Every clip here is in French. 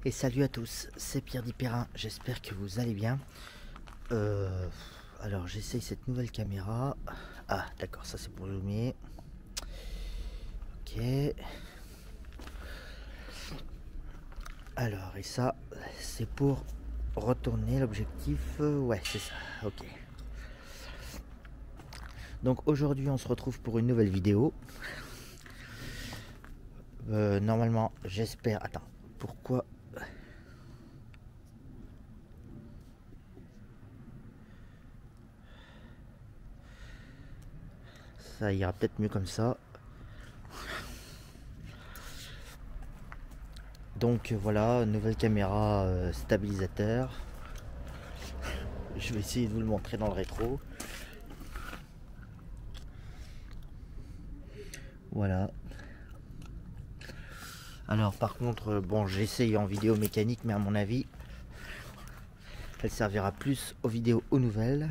Et salut à tous, c'est Pierre Dipérin, j'espère que vous allez bien. Alors j'essaye cette nouvelle caméra. Ah d'accord, ça c'est pour zoomer. Ok. Alors et ça c'est pour retourner l'objectif. Ouais c'est ça, ok. Donc aujourd'hui on se retrouve pour une nouvelle vidéo. Normalement j'espère... Attends, pourquoi... Ça ira peut-être mieux comme ça. Donc voilà, nouvelle caméra stabilisateur. Je vais essayer de vous le montrer dans le rétro. Voilà. Alors par contre, bon, j'essaye en vidéo mécanique, mais à mon avis, elle servira plus aux vidéos aux nouvelles.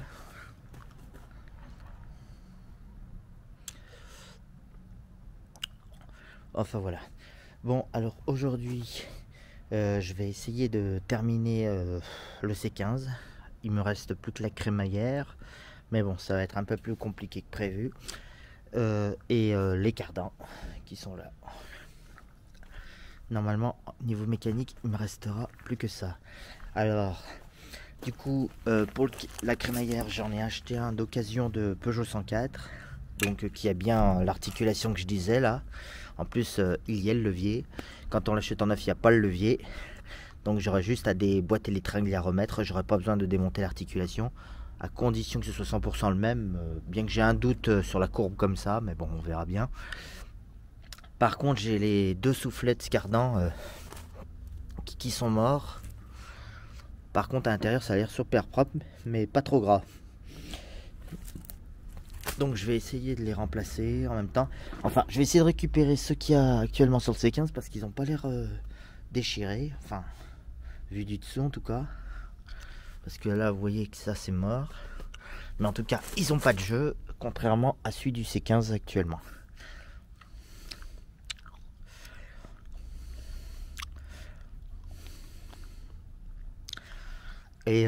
Enfin voilà. Bon, alors aujourd'hui, je vais essayer de terminer le C15. Il me reste plus que la crémaillère, mais bon, ça va être un peu plus compliqué que prévu. Et les cardans qui sont là. Normalement, niveau mécanique, il me restera plus que ça. Alors, du coup, pour la crémaillère, j'en ai acheté un d'occasion de Peugeot 104. Donc, qui a bien l'articulation que je disais là. En plus, il y a le levier. Quand on l'achète en neuf, il n'y a pas le levier. Donc, j'aurai juste à déboîter les tringles à remettre. J'aurai pas besoin de démonter l'articulation. À condition que ce soit 100% le même. Bien que j'ai un doute sur la courbe comme ça. Mais bon, on verra bien. Par contre, j'ai les deux soufflets de cardan qui sont morts. Par contre, à l'intérieur, ça a l'air super propre, mais pas trop gras. Donc, je vais essayer de les remplacer en même temps. Enfin, je vais essayer de récupérer ceux qu'il y a actuellement sur le C15 parce qu'ils n'ont pas l'air déchirés. Enfin, vu du dessous en tout cas. Parce que là, vous voyez que ça, c'est mort. Mais en tout cas, ils n'ont pas de jeu, contrairement à celui du C15 actuellement. Et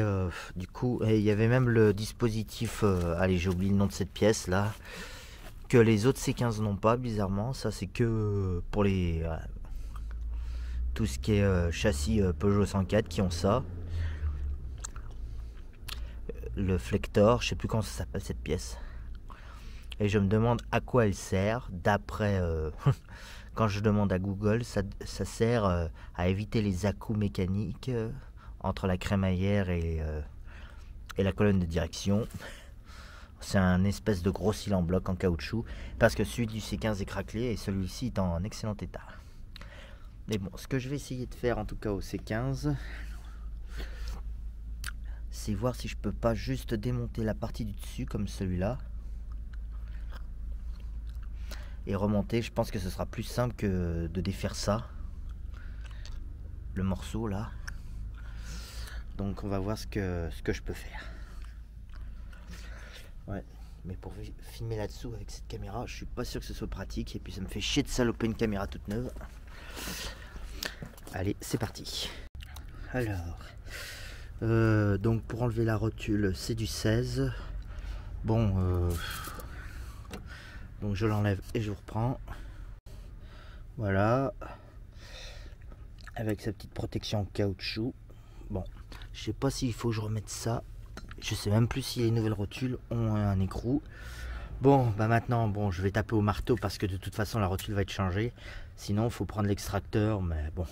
du coup, il y avait même le dispositif, allez j'ai oublié le nom de cette pièce là, que les autres C15 n'ont pas bizarrement. Ça c'est que pour les tout ce qui est châssis Peugeot 104 qui ont ça. Le flector, je sais plus comment ça s'appelle cette pièce. Et je me demande à quoi elle sert. D'après, quand je demande à Google, ça sert à éviter les à-coups mécaniques. Entre la crémaillère et la colonne de direction. C'est un espèce de gros cil en bloc en caoutchouc. Parce que celui du C15 est craquelé et celui-ci est en excellent état. Mais bon, ce que je vais essayer de faire en tout cas au C15, c'est voir si je peux pas juste démonter la partie du dessus comme celui-là. Et remonter, je pense que ce sera plus simple que de défaire ça. Le morceau là. Donc on va voir ce que je peux faire. Ouais, mais pour filmer là-dessous avec cette caméra, je suis pas sûr que ce soit pratique. Et puis ça me fait chier de saloper une caméra toute neuve. Allez, c'est parti. Alors, donc pour enlever la rotule, c'est du 16. Bon, donc je l'enlève et je reprends. Voilà. Avec sa petite protection en caoutchouc. Bon. Je sais pas s'il faut que je remette ça. Je sais même plus si les nouvelles rotules ont un écrou. Bon, bah maintenant, bon, je vais taper au marteau parce que de toute façon la rotule va être changée. Sinon, il faut prendre l'extracteur, mais bon.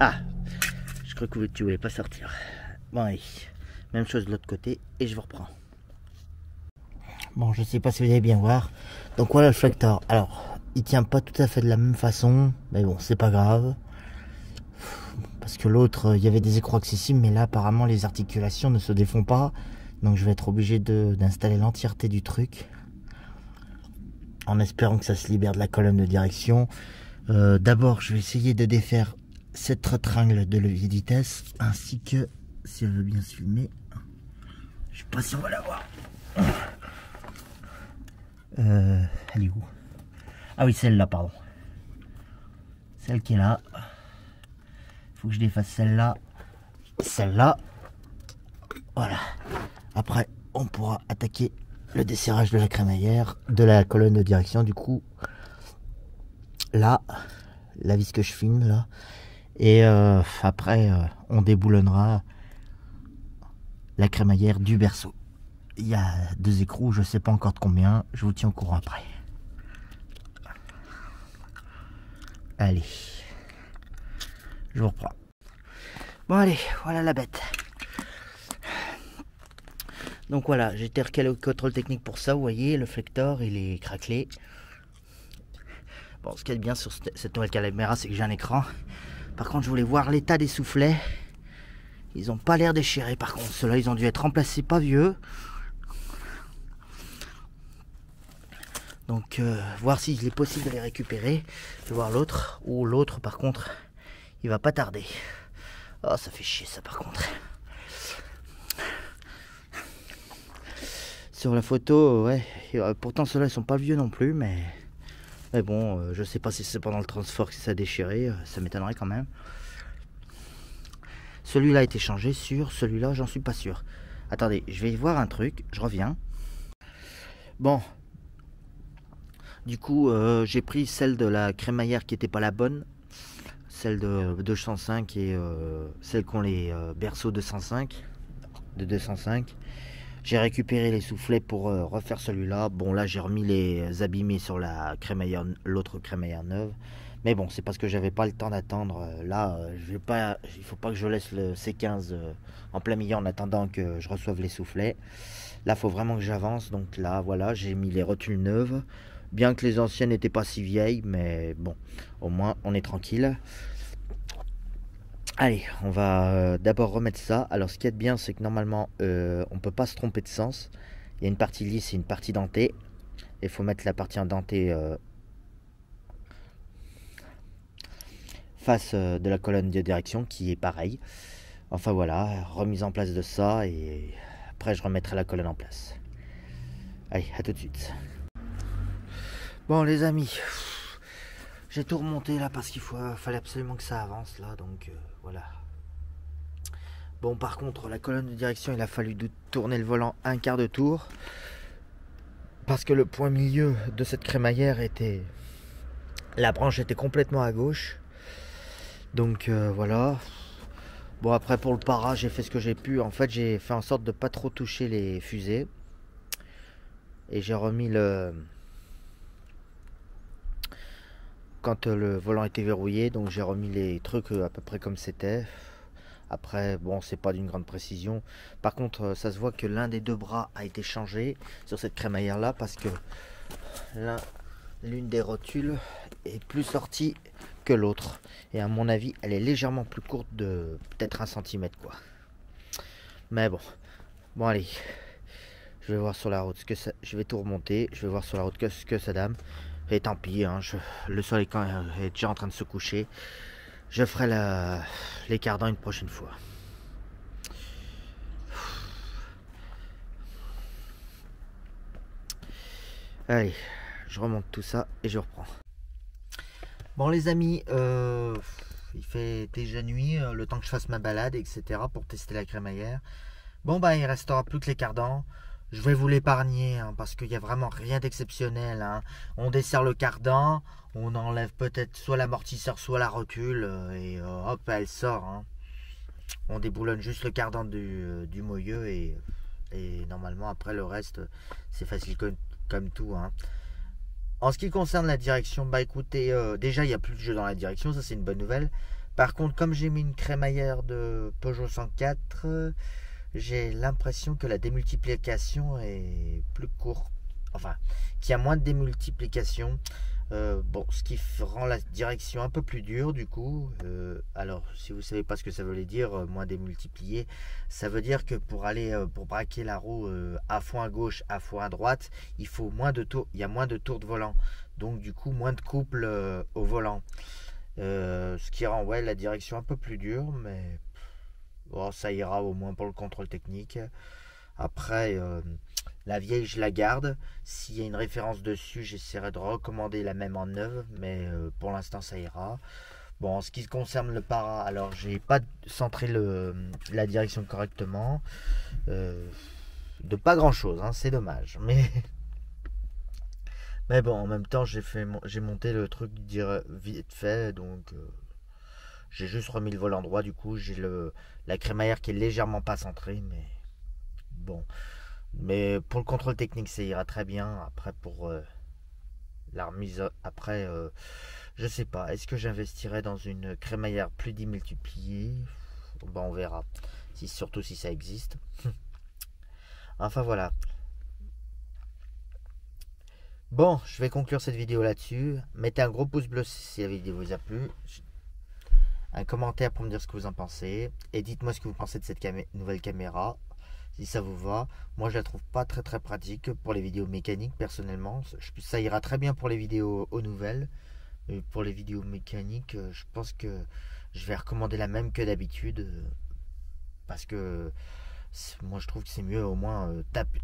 Ah! Je crois que tu voulais pas sortir. Bon allez, même chose de l'autre côté et je vous reprends. Bon, je sais pas si vous allez bien voir. Donc voilà le flector. Alors, il tient pas tout à fait de la même façon, mais bon, c'est pas grave. Parce que l'autre, il y avait des écrous accessibles, mais là apparemment les articulations ne se défont pas. Donc je vais être obligé d'installer l'entièreté du truc. En espérant que ça se libère de la colonne de direction. D'abord, je vais essayer de défaire cette retringle de levier de vitesse, ainsi que, si elle veut bien se filmer, je sais pas si on va la voir. Elle est où? Ah oui, celle-là, pardon. Celle qui est là. Faut que je défasse celle-là. Celle-là. Voilà. Après, on pourra attaquer le desserrage de la crémaillère, de la colonne de direction. Du coup, là, la vis que je filme là. Et après, on déboulonnera la crémaillère du berceau. Il y a 2 écrous, je sais pas encore de combien. Je vous tiens au courant après. Allez, je vous reprends. Bon allez, voilà la bête. Donc voilà, j'ai été recalé au contrôle technique pour ça. Vous voyez, le flector il est craquelé. Bon, ce qui est bien sur cette nouvelle caméra, c'est que j'ai un écran. Par contre, je voulais voir l'état des soufflets. Ils n'ont pas l'air déchirés. Par contre, ceux-là, ils ont dû être remplacés, pas vieux. Donc, voir s'il est possible de les récupérer. Je vais voir l'autre. Ou l'autre, par contre, il va pas tarder. Oh, ça fait chier, ça, par contre. Sur la photo, ouais. Pourtant, ceux-là, ils sont pas vieux non plus, mais bon, je sais pas si c'est pendant le transport que ça a déchiré. Ça m'étonnerait quand même. Celui-là a été changé sur celui-là, j'en suis pas sûr. Attendez, je vais voir un truc, je reviens. Bon. Du coup, j'ai pris celle de la crémaillère qui n'était pas la bonne. Celle de 205 et celle qu'ont les berceaux 205. De 205. J'ai récupéré les soufflets pour refaire celui-là. Bon, là, j'ai remis les abîmés sur la crémaillère, l'autre crémaillère neuve. Mais bon, c'est parce que j'avais pas le temps d'attendre. Là, je vais pas, il faut pas que je laisse le C15 en plein milieu en attendant que je reçoive les soufflets. Là, il faut vraiment que j'avance. Donc là, voilà, j'ai mis les rotules neuves. Bien que les anciennes n'étaient pas si vieilles, mais bon, au moins, on est tranquille. Allez, on va d'abord remettre ça. Alors, ce qui est bien, c'est que normalement, on peut pas se tromper de sens. Il y a une partie lisse et une partie dentée. Il faut mettre la partie en dentée face de la colonne de direction qui est pareil. Enfin voilà, remise en place de ça et après je remettrai la colonne en place. Allez, à tout de suite. Bon les amis, j'ai tout remonté là parce qu'il fallait absolument que ça avance là, donc voilà. Bon par contre la colonne de direction, il a fallu tourner le volant un quart de tour parce que le point milieu de cette crémaillère était... La branche était complètement à gauche. Donc voilà. Bon après pour le para j'ai fait ce que j'ai pu. En fait j'ai fait en sorte de pas trop toucher les fusées. Et j'ai remis le... Quand le volant était verrouillé, donc j'ai remis les trucs à peu près comme c'était. Après bon c'est pas d'une grande précision. Par contre ça se voit que l'un des 2 bras a été changé sur cette crémaillère là. Parce que l'une des rotules est plus sortie que l'autre, et à mon avis elle est légèrement plus courte de peut-être 1 cm quoi. Mais bon allez, je vais voir sur la route ce que ça, je vais tout remonter, je vais voir sur la route ce que ça donne, et tant pis hein, le soleil est déjà en train de se coucher, je ferai les cardans une prochaine fois. Allez, je remonte tout ça et je reprends. Bon les amis, il fait déjà nuit, le temps que je fasse ma balade, etc. pour tester la crémaillère. Bon bah il restera plus que les cardans. Je vais vous l'épargner hein, parce qu'il n'y a vraiment rien d'exceptionnel. Hein. On desserre le cardan, on enlève peut-être soit l'amortisseur, soit la rotule, et hop elle sort. Hein. On déboulonne juste le cardan du moyeu et normalement après le reste c'est facile comme tout. Hein. En ce qui concerne la direction, bah écoutez, déjà il n'y a plus de jeu dans la direction, ça c'est une bonne nouvelle. Par contre, comme j'ai mis une crémaillère de Peugeot 104, j'ai l'impression que la démultiplication est plus courte. Enfin, qu'il y a moins de démultiplication. Bon, ce qui rend la direction un peu plus dure du coup. Alors, si vous ne savez pas ce que ça veut dire, moins démultiplié, ça veut dire que pour braquer la roue à fond à gauche, à fond à droite, il faut moins de tours, il y a moins de tours de volant. Donc du coup, moins de couple au volant. Ce qui rend ouais, la direction un peu plus dure, mais bon, ça ira au moins pour le contrôle technique. Après, la vieille, je la garde. S'il y a une référence dessus, j'essaierai de recommander la même en neuve, mais pour l'instant, ça ira. Bon, en ce qui concerne le para, alors j'ai pas centré la direction correctement. De pas grand chose, hein, c'est dommage. Mais bon, en même temps, j'ai monté le truc vite fait, donc j'ai juste remis le volant droit. Du coup, j'ai la crémaillère qui est légèrement pas centrée, mais bon. Mais pour le contrôle technique, ça ira très bien. Après, pour la remise, après, je sais pas. Est-ce que j'investirais dans une crémaillère plus démultipliée? Bon, on verra. Surtout si ça existe. Enfin voilà. Bon, je vais conclure cette vidéo là-dessus. Mettez un gros pouce bleu si la vidéo vous a plu. Un commentaire pour me dire ce que vous en pensez. Et dites-moi ce que vous pensez de cette nouvelle caméra. Si ça vous va. Moi, je la trouve pas très très pratique pour les vidéos mécaniques personnellement. Ça ira très bien pour les vidéos aux nouvelles. Mais pour les vidéos mécaniques, je pense que je vais recommander la même que d'habitude. Parce que moi je trouve que c'est mieux, au moins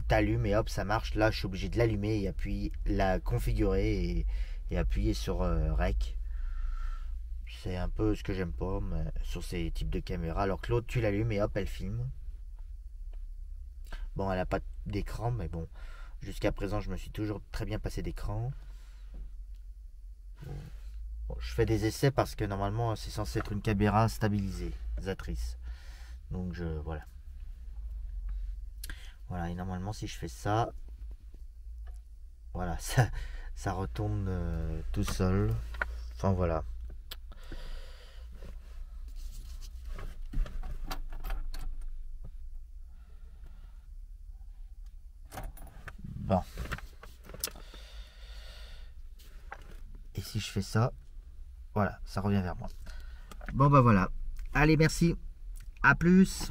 t'allumes et hop ça marche. Là je suis obligé de l'allumer et appuyer, la configurer et appuyer sur REC. C'est un peu ce que j'aime pas sur ces types de caméras. Alors que l'autre tu l'allumes et hop elle filme. Bon, elle a pas d'écran, mais bon, jusqu'à présent je me suis toujours très bien passé d'écran. Bon, je fais des essais parce que normalement c'est censé être une caméra stabilisatrice. Donc voilà. Voilà, et normalement si je fais ça, voilà, ça retourne tout seul. Enfin voilà. Bon. Et si je fais ça, voilà, ça revient vers moi. Bon bah voilà. Allez, merci. À plus.